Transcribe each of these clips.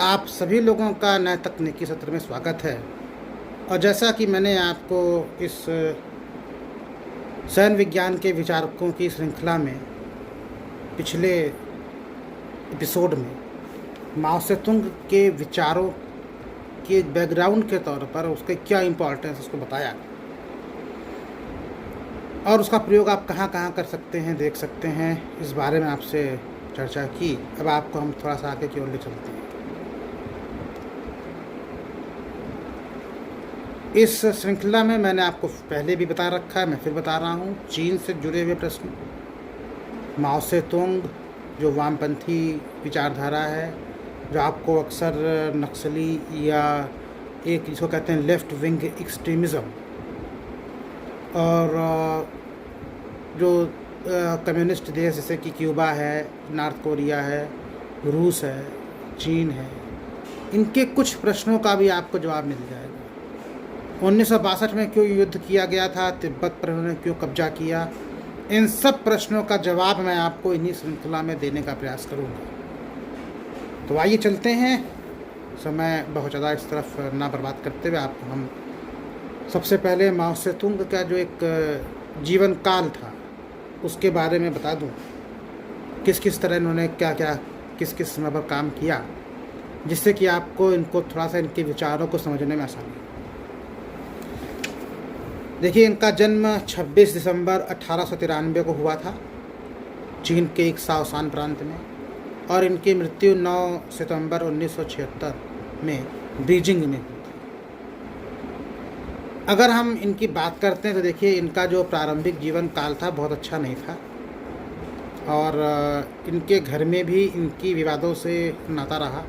आप सभी लोगों का नए तकनीकी सत्र में स्वागत है। और जैसा कि मैंने आपको इस सैन्य विज्ञान के विचारकों की श्रृंखला में पिछले एपिसोड में माओ सेतुंग के विचारों के बैकग्राउंड के तौर पर उसके क्या इम्पोर्टेंस उसको बताया और उसका प्रयोग आप कहाँ कहाँ कर सकते हैं, देख सकते हैं, इस बारे में आपसे चर्चा की। अब आपको हम थोड़ा सा आगे की ओर ले चलते हैं। इस श्रृंखला में मैंने आपको पहले भी बता रखा है, मैं फिर बता रहा हूँ, चीन से जुड़े हुए प्रश्न, माओ सेतुंग जो वामपंथी विचारधारा है, जो आपको अक्सर नक्सली या एक जिसको कहते हैं लेफ़्ट विंग एक्सट्रीमिज़म, और जो कम्युनिस्ट देश जैसे कि क्यूबा है, नॉर्थ कोरिया है, रूस है, चीन है, इनके कुछ प्रश्नों का भी आपको जवाब मिल जाएगा। 1962 में क्यों युद्ध किया गया था, तिब्बत पर उन्होंने क्यों कब्जा किया, इन सब प्रश्नों का जवाब मैं आपको इन्हीं श्रृंखला में देने का प्रयास करूँगा। तो आइए चलते हैं, समय बहुत ज़्यादा इस तरफ ना बर्बाद करते हुए आपको हम सबसे पहले माओ सेतुंग का जो एक जीवन काल था उसके बारे में बता दूं, किस किस तरह इन्होंने क्या क्या किस किस समय पर काम किया, जिससे कि आपको इनको थोड़ा सा इनके विचारों को समझने में आसानी हो। देखिए, इनका जन्म 26 दिसंबर 1893 को हुआ था चीन के एक शाओशान प्रांत में, और इनकी मृत्यु 9 सितंबर 1976 में बीजिंग में हुई। अगर हम इनकी बात करते हैं तो देखिए, इनका जो प्रारंभिक जीवन काल था बहुत अच्छा नहीं था, और इनके घर में भी इनकी विवादों से नाता रहा।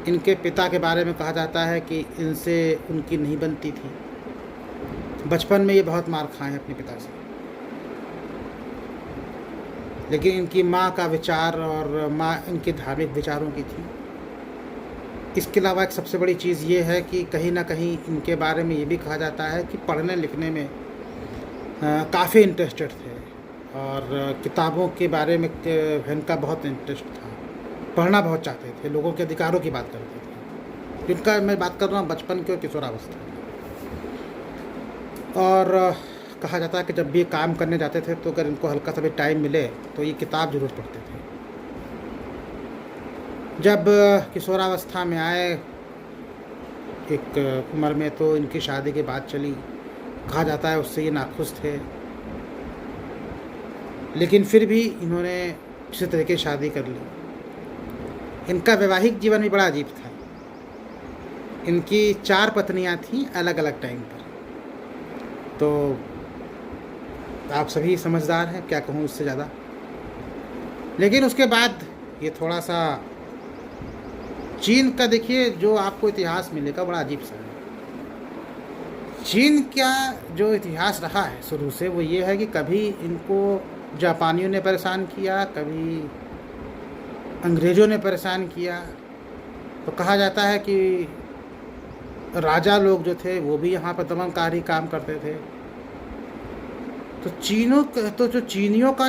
इनके पिता के बारे में कहा जाता है कि इनसे उनकी नहीं बनती थी, बचपन में ये बहुत मार खाए हैं अपने पिता से। लेकिन इनकी माँ का विचार और माँ इनके धार्मिक विचारों की थी। इसके अलावा एक सबसे बड़ी चीज़ ये है कि कहीं ना कहीं इनके बारे में ये भी कहा जाता है कि पढ़ने लिखने में काफ़ी इंटरेस्टेड थे, और किताबों के बारे में इनका बहुत इंटरेस्ट था, पढ़ना बहुत चाहते थे, लोगों के अधिकारों की बात करते थे। इनका मैं बात कर रहा हूँ बचपन की और किशोरावस्था। और कहा जाता है कि जब भी काम करने जाते थे तो अगर इनको हल्का सा भी टाइम मिले तो ये किताब जरूर पढ़ते थे। जब किशोरावस्था में आए एक उम्र में, तो इनकी शादी की बात चली। कहा जाता है उससे ये नाखुश थे, लेकिन फिर भी इन्होंने किसी तरह की शादी कर ली। इनका वैवाहिक जीवन भी बड़ा अजीब था। इनकी 4 पत्नियां थीं अलग अलग टाइम पर। तो आप सभी समझदार हैं, क्या कहूँ उससे ज़्यादा। लेकिन उसके बाद ये थोड़ा सा चीन का देखिए जो आपको इतिहास मिलेगा बड़ा अजीब सा है। चीन का जो इतिहास रहा है शुरू से वो ये है कि कभी इनको जापानियों ने परेशान किया, कभी अंग्रेज़ों ने परेशान किया। तो कहा जाता है कि राजा लोग जो थे वो भी यहाँ पर दमनकारी काम करते थे। तो जो चीनियों का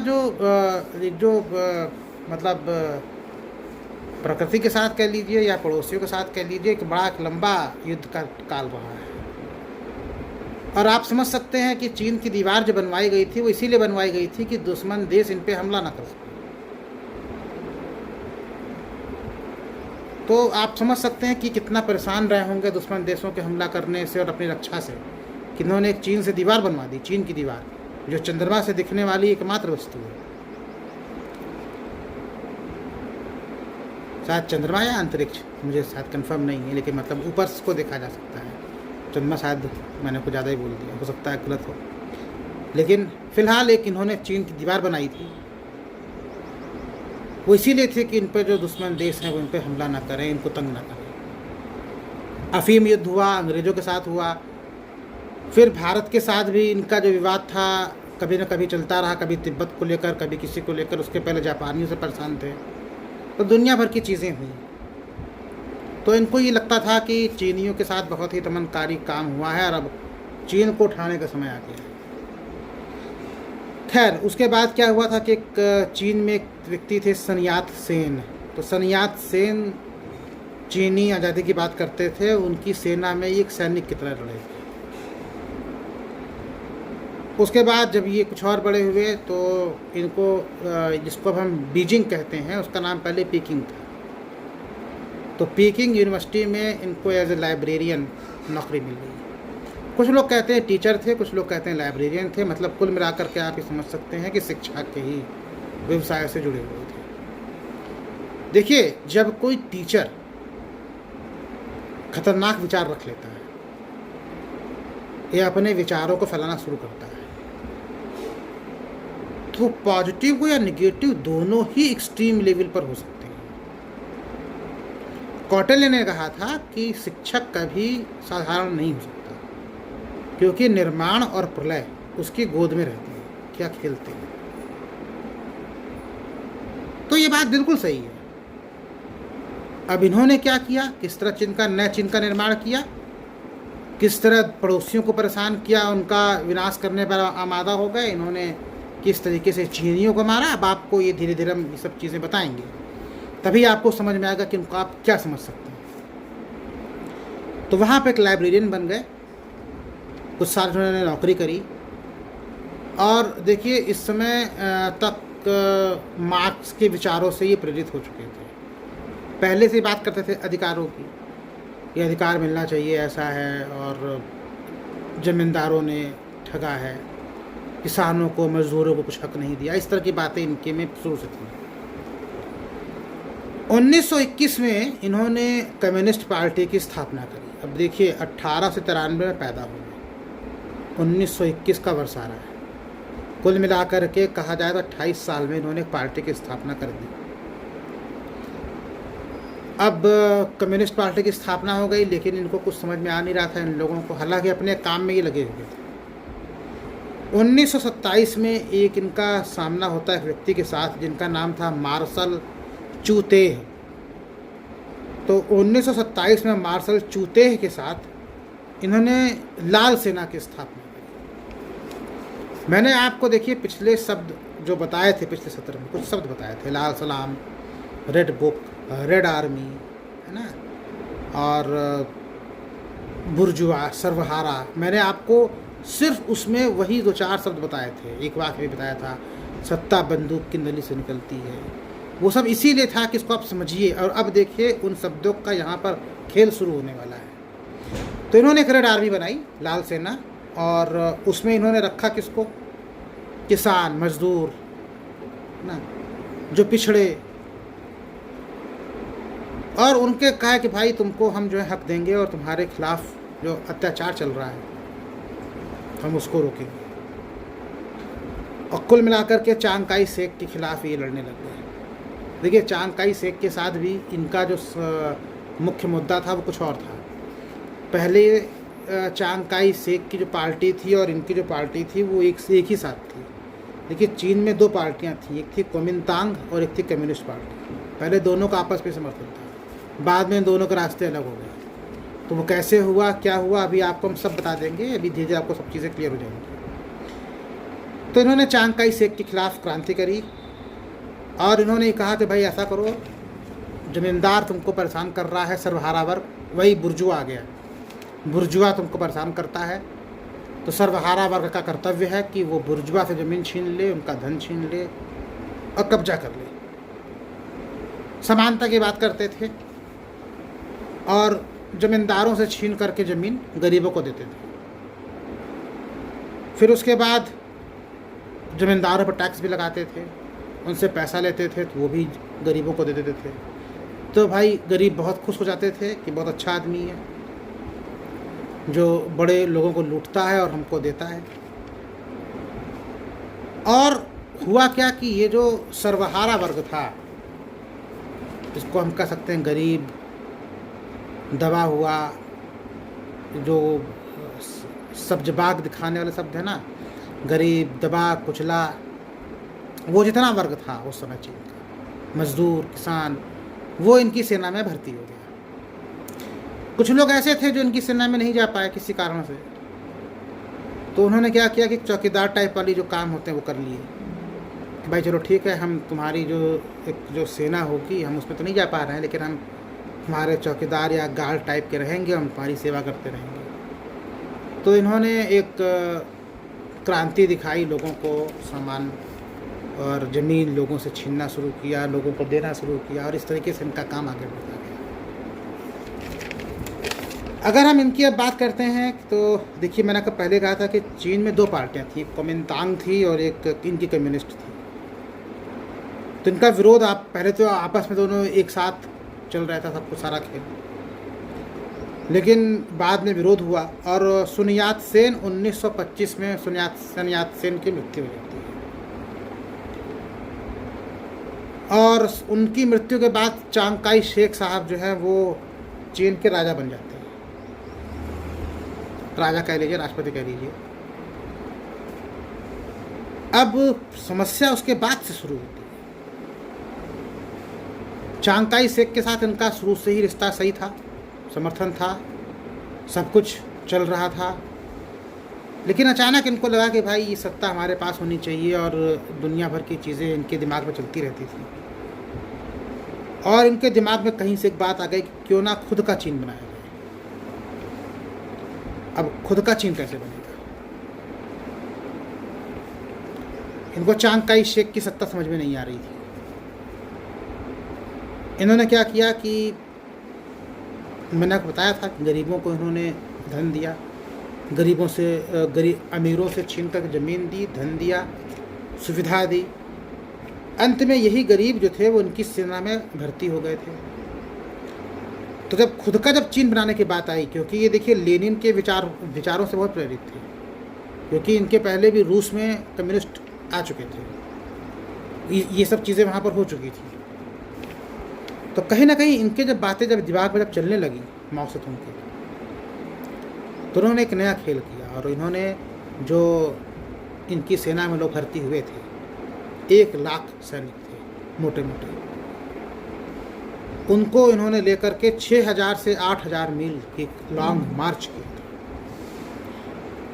मतलब प्रकृति के साथ कह लीजिए या पड़ोसियों के साथ कह लीजिए, एक बड़ा लंबा युद्ध का काल रहा है। और आप समझ सकते हैं कि चीन की दीवार जो बनवाई गई थी वो इसीलिए बनवाई गई थी कि दुश्मन देश इन पे हमला ना कर सके। तो आप समझ सकते हैं कि कितना परेशान रहे होंगे दुश्मन देशों के हमला करने से और अपनी रक्षा से, कि इन्होंने एक चीन से दीवार बनवा दी, चीन की दीवार, जो चंद्रमा से दिखने वाली एकमात्र वस्तु है। शायद चंद्रमा या अंतरिक्ष, मुझे शायद कंफर्म नहीं है, लेकिन मतलब ऊपर को देखा जा सकता है। चंद्रमा शायद मैंने कुछ ज़्यादा ही बोल दिया, हो सकता है गलत हो। लेकिन फ़िलहाल एक इन्होंने चीन की दीवार बनाई थी, वो इसीलिए थे कि इन पर जो दुश्मन देश हैं वो इन पर हमला ना करें, इनको तंग ना करें। अफीम युद्ध हुआ, अंग्रेज़ों के साथ हुआ, फिर भारत के साथ भी इनका जो विवाद था कभी न कभी चलता रहा, कभी तिब्बत को लेकर, कभी किसी को लेकर। उसके पहले जापानियों से परेशान थे। तो दुनिया भर की चीज़ें हुई। तो इनको ये लगता था कि चीनियों के साथ बहुत ही दमनकारी काम हुआ है और अब चीन को उठाने का समय आ गया है। खैर, उसके बाद क्या हुआ था कि एक चीन में एक व्यक्ति थे सनयात सेन। तो सनयात सेन चीनी आज़ादी की बात करते थे, उनकी सेना में एक सैनिक की तरह लड़े थे। उसके बाद जब ये कुछ और बड़े हुए तो इनको जिसको अब हम बीजिंग कहते हैं, उसका नाम पहले पीकिंग था। तो पीकिंग यूनिवर्सिटी में इनको एज ए लाइब्रेरियन नौकरी मिल गई। कुछ लोग कहते हैं टीचर थे, कुछ लोग कहते हैं लाइब्रेरियन थे। मतलब कुल मिलाकर के आप ये समझ सकते हैं कि शिक्षा के ही व्यवसाय से जुड़े हुए थे। देखिए, जब कोई टीचर खतरनाक विचार रख लेता है या अपने विचारों को फैलाना शुरू करता है, तो पॉजिटिव या नेगेटिव दोनों ही एक्सट्रीम लेवल पर हो सकते हैं। कौटिल्य ने कहा था कि शिक्षक कभी साधारण नहीं हो सकता, क्योंकि निर्माण और प्रलय उसकी गोद में रहती है, क्या खेलते हैं। तो ये बात बिल्कुल सही है। अब इन्होंने क्या किया, किस तरह नए चीन का निर्माण किया, किस तरह पड़ोसियों को परेशान किया, उनका विनाश करने पर आमादा हो गए। इन्होंने किस तरीके से चीनियों को मारा। अब आपको ये धीरे धीरे हम ये सब चीज़ें बताएंगे, तभी आपको समझ में आएगा कि उनको आप क्या समझ सकते हैं। तो वहाँ पे एक लाइब्रेरियन बन गए, कुछ साल उन्होंने नौकरी करी। और देखिए, इस समय तक मार्क्स के विचारों से ये प्रेरित हो चुके थे। पहले से बात करते थे अधिकारों की, ये अधिकार मिलना चाहिए, ऐसा है, और जमींदारों ने ठगा है, किसानों को, मजदूरों को कुछ हक नहीं दिया। इस तरह की बातें इनके में शुरू से थी। 1921 में इन्होंने कम्युनिस्ट पार्टी की स्थापना करी। अब देखिए, 1893 में पैदा हुए, 1921 का वर्ष आ रहा है। कुल मिलाकर के कहा जाए तो 28 साल में इन्होंने पार्टी की स्थापना कर दी। अब कम्युनिस्ट पार्टी की स्थापना हो गई, लेकिन इनको कुछ समझ में आ नहीं रहा था इन लोगों को, हालांकि अपने काम में ये लगे हुए थे। 1927 में एक इनका सामना होता है एक व्यक्ति के साथ जिनका नाम था मार्शल चूतेह। तो 1927 में मार्शल चूतेह के साथ इन्होंने लाल सेना की स्थापना की। मैंने आपको देखिए पिछले शब्द जो बताए थे, पिछले सत्र में कुछ शब्द बताए थे, लाल सलाम, रेड बुक, रेड आर्मी, है ना, और बुर्जुआ, सर्वहारा। मैंने आपको सिर्फ उसमें वही 2-4 शब्द बताए थे। एक वाक्य भी बताया था, सत्ता बंदूक की नली से निकलती है। वो सब इसीलिए था कि इसको आप समझिए। और अब देखिए, उन शब्दों का यहाँ पर खेल शुरू होने वाला है। तो इन्होंने एक रेड आर्मी बनाई, लाल सेना, और उसमें इन्होंने रखा किसको, किसान, मजदूर ना, जो पिछड़े, और उनके कहा कि भाई तुमको हम जो है हक देंगे, और तुम्हारे खिलाफ जो अत्याचार चल रहा है हम उसको रोकेंगे। और कुल मिलाकर के चांग काई शेक के खिलाफ ये लड़ने लग गए। देखिए, चांग काई शेक के साथ भी इनका जो मुख्य मुद्दा था वो कुछ और था। पहले चांग काई शेक की जो पार्टी थी और इनकी जो पार्टी थी वो एक ही साथ थी। देखिए, चीन में 2 पार्टियां थी, एक थी कुओमिंतांग और एक थी कम्युनिस्ट पार्टी। पहले दोनों का आपस में समर्थन था, बाद में दोनों के रास्ते अलग हो गए। तो वो कैसे हुआ, क्या हुआ, अभी आपको हम सब बता देंगे। अभी धीरे धीरे आपको सब चीज़ें क्लियर हो जाएंगी। तो इन्होंने चांग काई शेक के खिलाफ क्रांति करी, और इन्होंने कहा कि भाई ऐसा करो, जमींदार तुमको परेशान कर रहा है, सर्वहारा वर्ग, वही बुर्जुआ आ गया, बुर्जुआ तुमको परेशान करता है। तो सर्वहारा वर्ग का कर्तव्य है कि वो बुर्जुआ से ज़मीन छीन ले, उनका धन छीन ले और कब्जा कर ले। समानता की बात करते थे, और जमींदारों से छीन करके ज़मीन गरीबों को देते थे। फिर उसके बाद जमींदारों पर टैक्स भी लगाते थे, उनसे पैसा लेते थे, तो वो भी गरीबों को दे देते थे। तो भाई गरीब बहुत खुश हो जाते थे कि बहुत अच्छा आदमी है जो बड़े लोगों को लूटता है और हमको देता है। और हुआ क्या कि ये जो सर्वहारा वर्ग था, इसको हम कह सकते हैं गरीब, दबा हुआ, जो सब्जबाग दिखाने वाले शब्द है ना, गरीब, दबा, कुचला, वो जितना वर्ग था उस समय चीन का, मजदूर, किसान, वो इनकी सेना में भर्ती हो गया। कुछ लोग ऐसे थे जो इनकी सेना में नहीं जा पाए किसी कारण से, तो उन्होंने क्या किया कि चौकीदार टाइप वाली जो काम होते हैं वो कर लिए कि भाई चलो ठीक है, हम तुम्हारी जो सेना होगी हम उसमें तो नहीं जा पा रहे हैं, लेकिन हम हमारे चौकीदार या गार्ड टाइप के रहेंगे, हम तुम्हारी सेवा करते रहेंगे। तो इन्होंने एक क्रांति दिखाई, लोगों को सामान और ज़मीन लोगों से छीनना शुरू किया, लोगों को देना शुरू किया, और इस तरीके से इनका काम आगे बढ़ता गया। अगर हम इनकी अब बात करते हैं तो देखिए, मैंने पहले कहा था कि चीन में दो पार्टियां थी, एक कुओमिंतांग थी और एक इनकी कम्युनिस्ट थी। तो इनका विरोध आप पहले तो आपस में दोनों एक साथ चल रहा था, सब कुछ सारा खेल, लेकिन बाद में विरोध हुआ और सुन यात सेन 1925 में सुन यात सेन की मृत्यु हो जाती है। और उनकी मृत्यु के बाद चांग काई शेक साहब जो है वो चीन के राजा बन जाते हैं, राजा कह लीजिए, राष्ट्रपति कह लीजिए। अब समस्या उसके बाद से शुरू होती है। चांग काई शेक के साथ इनका शुरू से ही रिश्ता सही था, समर्थन था, सब कुछ चल रहा था, लेकिन अचानक इनको लगा कि भाई ये सत्ता हमारे पास होनी चाहिए, और दुनिया भर की चीज़ें इनके दिमाग में चलती रहती थी, और इनके दिमाग में कहीं से एक बात आ गई कि क्यों ना खुद का चीन बनाया जाए। अब खुद का चीन कैसे बनेगा? इनको चांग काई शेक की सत्ता समझ में नहीं आ रही थी। इन्होंने क्या किया कि मैंने आपको बताया था कि गरीबों को इन्होंने धन दिया, गरीबों से अमीरों से छीन कर ज़मीन दी, धन दिया, सुविधा दी। अंत में यही गरीब जो थे वो इनकी सेना में भर्ती हो गए थे। तो जब खुद का चीन बनाने की बात आई, क्योंकि ये देखिए लेनिन के विचारों से बहुत प्रेरित थे, क्योंकि इनके पहले भी रूस में कम्युनिस्ट आ चुके थे, ये सब चीज़ें वहाँ पर हो चुकी थी। तो कहीं ना कहीं इनके जब बातें जब दिमाग में जब चलने लगी माओ से तुंग की, तो उन्होंने एक नया खेल किया, और इन्होंने जो इनकी सेना में लोग भर्ती हुए थे, 1 लाख सैनिक थे मोटे मोटे, उनको इन्होंने लेकर के 6000 से 8000 मील की लॉन्ग मार्च किया था।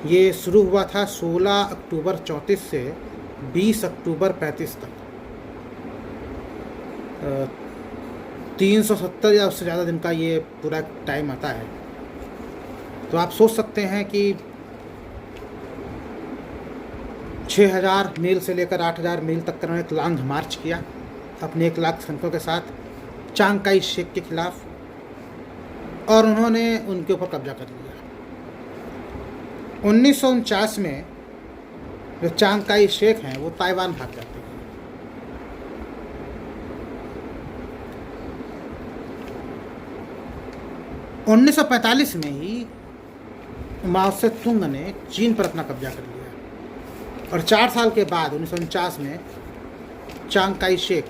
ये शुरू हुआ था 16 अक्टूबर 34 से 20 अक्टूबर 35 तक। 370 या उससे ज़्यादा दिन का ये पूरा टाइम आता है। तो आप सोच सकते हैं कि 6000 मील से लेकर 8000 मील तक का उन्होंने एक लॉन्ग मार्च किया अपने 1 लाख सैनिकों के साथ चांग काई शेक के खिलाफ, और उन्होंने उनके ऊपर कब्जा कर लिया। 1949 में जो चांग काई शेक हैं वो ताइवान भाग जाते हैं। उन्नीस 1945 में ही माओ से तुंग ने चीन पर अपना कब्जा कर लिया, और 4 साल के बाद 1949 में चांग काई शेक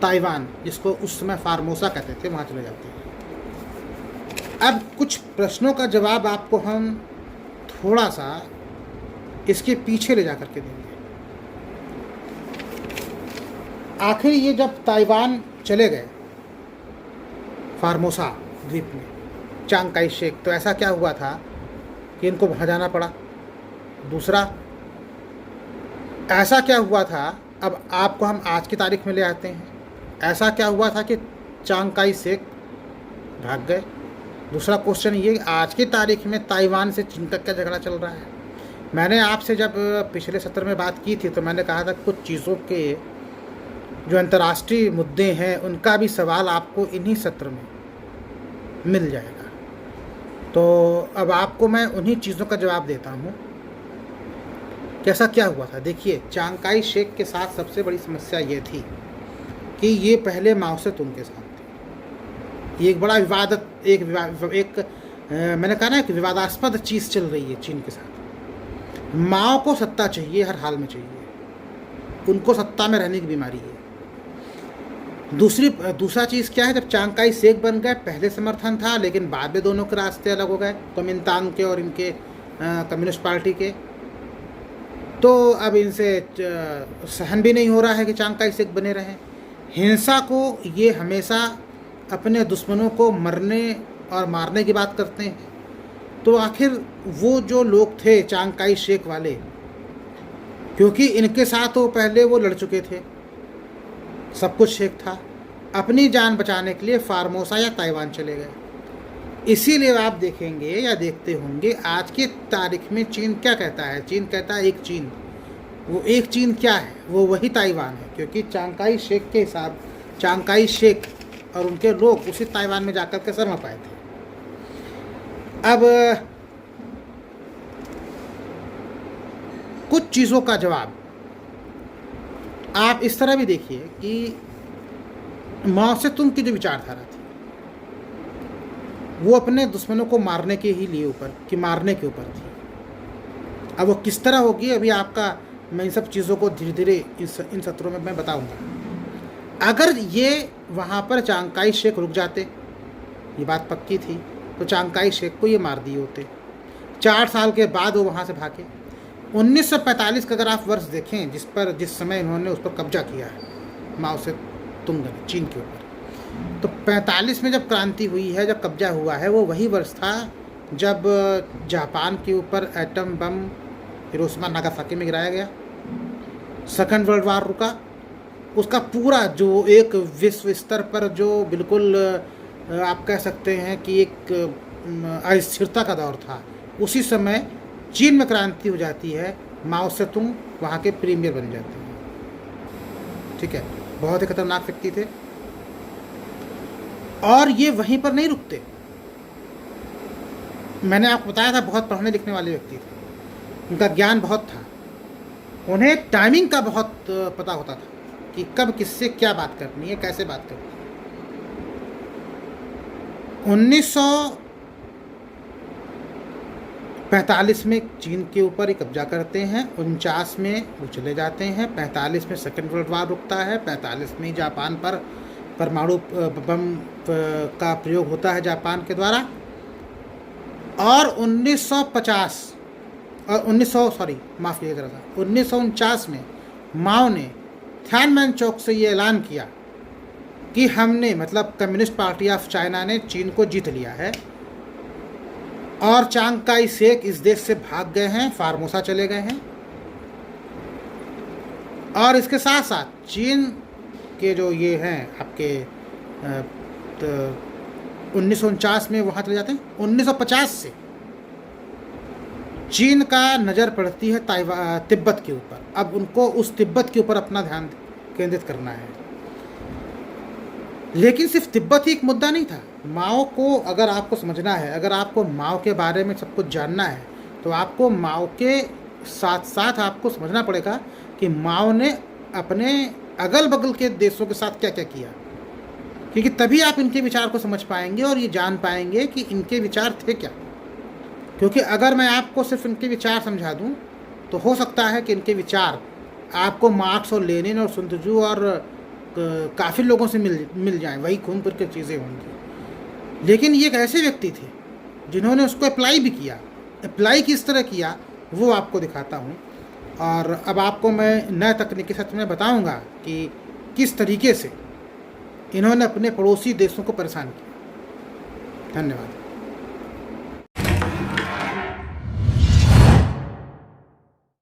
ताइवान, जिसको उस समय फार्मोसा कहते थे, वहाँ चले जाते हैं। अब कुछ प्रश्नों का जवाब आपको हम थोड़ा सा इसके पीछे ले जा करके देंगे। आखिर ये जब ताइवान चले गए फार्मोसा द्वीप में चांग काई शेक, तो ऐसा क्या हुआ था कि इनको वहाँ जाना पड़ा। दूसरा, ऐसा क्या हुआ था, अब आपको हम आज की तारीख में ले आते हैं, ऐसा क्या हुआ था कि चांग काई शेक भाग गए। दूसरा क्वेश्चन ये, आज की तारीख में ताइवान से चीन तक का झगड़ा चल रहा है। मैंने आपसे जब पिछले सत्र में बात की थी तो मैंने कहा था कुछ चीज़ों के जो अंतर्राष्ट्रीय मुद्दे हैं उनका भी सवाल आपको इन्हीं सत्र में मिल जाएगा। तो अब आपको मैं उन्हीं चीज़ों का जवाब देता हूँ। कैसा क्या हुआ था, देखिए चांग काई शेक के साथ सबसे बड़ी समस्या ये थी कि ये पहले माओ से तुंग के साथ थे। ये एक बड़ा मैंने कहा ना कि विवादास्पद चीज़ चल रही है चीन के साथ। माओ को सत्ता चाहिए, हर हाल में चाहिए, उनको सत्ता में रहने की बीमारी है। दूसरा चीज़ क्या है, जब चांग काई शेक बन गए, पहले समर्थन था, लेकिन बाद में दोनों के रास्ते अलग हो गए, कुओमिंतांग के और इनके कम्युनिस्ट पार्टी के। तो अब इनसे सहन भी नहीं हो रहा है कि चांग काई शेक बने रहें। हिंसा को ये हमेशा अपने दुश्मनों को मरने और मारने की बात करते हैं। तो आखिर वो जो लोग थे चांग काई शेक वाले, क्योंकि इनके साथ वो पहले वो लड़ चुके थे, सब कुछ शेक था, अपनी जान बचाने के लिए फार्मोसा या ताइवान चले गए। इसीलिए आप देखेंगे या देखते होंगे आज की तारीख में चीन क्या कहता है। चीन कहता है एक चीन। वो एक चीन क्या है? वो वही ताइवान है, क्योंकि चांगकाई शेक के हिसाब, चांगकाई शेक और उनके लोग उसी ताइवान में जाकर के सरमा पाए थे। अब कुछ चीज़ों का जवाब आप इस तरह भी देखिए कि माओ से तुंग की जो विचारधारा थी वो अपने दुश्मनों को मारने के ही लिए मारने के ऊपर थी। अब वो किस तरह होगी अभी आपका, मैं इन सब चीज़ों को धीरे धीरे इन सत्रों में मैं बताऊंगा। अगर ये वहाँ पर चांगकाई शेक रुक जाते, ये बात पक्की थी, तो चांगकाई शेक को ये मार दिए होते। 4 साल के बाद वो वहाँ से भागे। 1945 का अगर आप वर्ष देखें जिस समय इन्होंने उस पर कब्जा किया है माओ से तुंग ने चीन के ऊपर, तो 45 में जब क्रांति हुई है, जब कब्जा हुआ है, वो वही वर्ष था जब जापान के ऊपर एटम बम हिरोशिमा नागासाकी में गिराया गया। सेकंड वर्ल्ड वार रुका। उसका पूरा जो एक विश्व स्तर पर जो बिल्कुल आप कह सकते हैं कि एक अस्थिरता का दौर था, उसी समय चीन में क्रांति हो जाती है। माओ से तुंग वहाँ के प्रीमियर बन जाते हैं। ठीक है, बहुत ही खतरनाक व्यक्ति थे। और ये वहीं पर नहीं रुकते। मैंने आपको बताया था बहुत पढ़ने लिखने वाले व्यक्ति थे, उनका ज्ञान बहुत था, उन्हें टाइमिंग का बहुत पता होता था कि कब किससे क्या बात करनी है, कैसे बात करनी है। 1945 में चीन के ऊपर ही कब्जा करते हैं, 49 में वो चले जाते हैं, 45 में सेकेंड वर्ल्ड वार रुकता है, 45 में जापान पर परमाणु बम का प्रयोग होता है जापान के द्वारा। और 1949 में माओ ने थियानमेन चौक से ये ऐलान किया कि हमने, मतलब कम्युनिस्ट पार्टी ऑफ चाइना ने चीन को जीत लिया है। और चांगकाई शेक इस देश से भाग गए हैं, फार्मोसा चले गए हैं। और इसके साथ साथ चीन के जो ये हैं आपके 1949 में वहाँ चले जाते हैं। 1950 से चीन का नज़र पड़ती है तिब्बत के ऊपर। अब उनको उस तिब्बत के ऊपर अपना ध्यान केंद्रित करना है। लेकिन सिर्फ तिब्बत ही एक मुद्दा नहीं था। माओ को अगर आपको समझना है, अगर आपको माओ के बारे में सब कुछ जानना है, तो आपको माओ के साथ साथ आपको समझना पड़ेगा कि माओ ने अपने अगल बगल के देशों के साथ क्या क्या किया, क्योंकि तभी आप इनके विचार को समझ पाएंगे और ये जान पाएंगे कि इनके विचार थे क्या। क्योंकि अगर मैं आपको सिर्फ इनके विचार समझा दूं तो हो सकता है कि इनके विचार आपको मार्क्स और लेनिन और sun tzu और काफ़ी लोगों से मिल जाएं, वही घूम फिर के चीज़ें होंगी। लेकिन ये एक ऐसे व्यक्ति थे जिन्होंने उसको अप्लाई भी किया। अप्लाई किस तरह किया वो आपको दिखाता हूँ। और अब आपको मैं नए तकनीकी सत्र में बताऊँगा कि किस तरीके से इन्होंने अपने पड़ोसी देशों को परेशान किया। धन्यवाद।